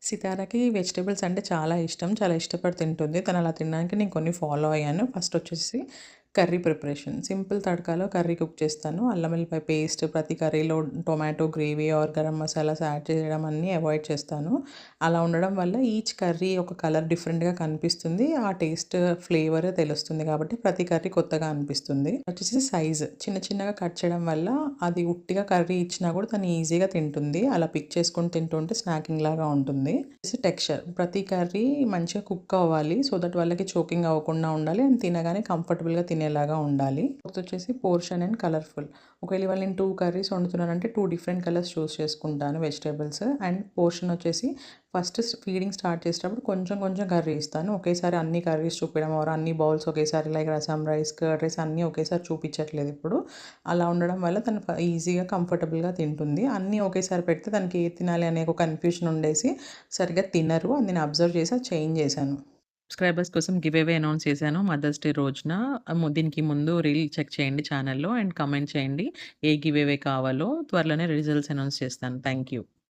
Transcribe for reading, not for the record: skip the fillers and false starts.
సితారాకి vegetables అంటే చాలా ఇష్టం. చాలా ఇష్టపడి తింటుంది. తను అలా తినడానికి నేను కొన్ని ఫాలో అయ్యాను. ఫస్ట్ వచ్చేసి కర్రీ ప్రిపరేషన్. సింపుల్ తడకాలో కర్రీ కుక్ చేస్తాను. అల్లం వెల్లిపాయ పేస్ట్ ప్రతి కర్రీలో tomato gravy or garam masalas add చేయడం అన్నీ అవాయిడ్ చేస్తాను. అలా ఉండడం వల్ల ఈచ్ కర్రీ ఒక కలర్ డిఫరెంట్‌గా కనిపిస్తుంది. ఆ టేస్ట్, ఫ్లేవర్ తెలుస్తుంది కాబట్టి ప్రతి కర్రీ కొత్తగా అనిపిస్తుంది. వచ్చేసి సైజ్ చిన్న చిన్నగా కట్ చేయడం వల్ల అది ఉట్టిగా కర్రీ ఇచ్చినా కూడా తను ఈజీగా తింటుంది. అలా పిక్ చేసుకొని తింటుంటే స్నాకింగ్ లాగా ఉంటుంది. టెక్స్చర్ ప్రతి కర్రీ మంచిగా కుక్ అవ్వాలి. సో దట్ వాళ్ళకి చోకింగ్ అవ్వకుండా ఉండాలి. అండ్ తినగానే కంఫర్టబుల్‌గా తినేలాగా ఉండాలి. ఫోర్త్ వచ్చేసి పోర్షన్ అండ్ కలర్‌ఫుల్. ఒకవేళ ఇవాళ నేను 2 కర్రీస్ వండుతున్నానంటే 2 డిఫరెంట్ కలర్స్ చూస్ చేసుకుంటాను వెజిటబుల్స్. అండ్ పోర్షన్ వచ్చేసి ఫస్ట్ ఫీడింగ్ స్టార్ట్ చేసేటప్పుడు కొంచెం కొంచెం కర్రీ ఇస్తాను. ఒకేసారి అన్ని కర్రీస్ చూపియడం ఆర్ అన్ని బౌల్స్ ఒకేసారి లైక్ రసం రైస్, కర్డ్ రైస్ అన్నీ ఒకేసారి చూపించట్లేదు ఇప్పుడు. అలా ఉండడం వల్ల తను ఈజీగా కంఫర్టబుల్‌గా తింటుంది. అన్నీ ఒకేసారి పెడితే తనకి ఏది తినాలి అనే ఒక కన్‌ఫ్యూజన్ ఉండేసి సరిగ్గా తినరు. అది నేను అబ్జర్వ్ చేసి అది చేంజ్ చేశాను. సబ్‌స్క్రైబర్స్ కోసం గివ్ అవే అనౌన్స్ చేశాను మదర్స్ డే రోజున. దీనికి ముందు రీల్ చెక్ చేయండి ఛానెల్‌లో అండ్ కామెంట్ చేయండి. ఏ గివ్ అవే కావాలో త్వరలోనే రిజల్ట్స్ అనౌన్స్ చేస్తాను. Thank you.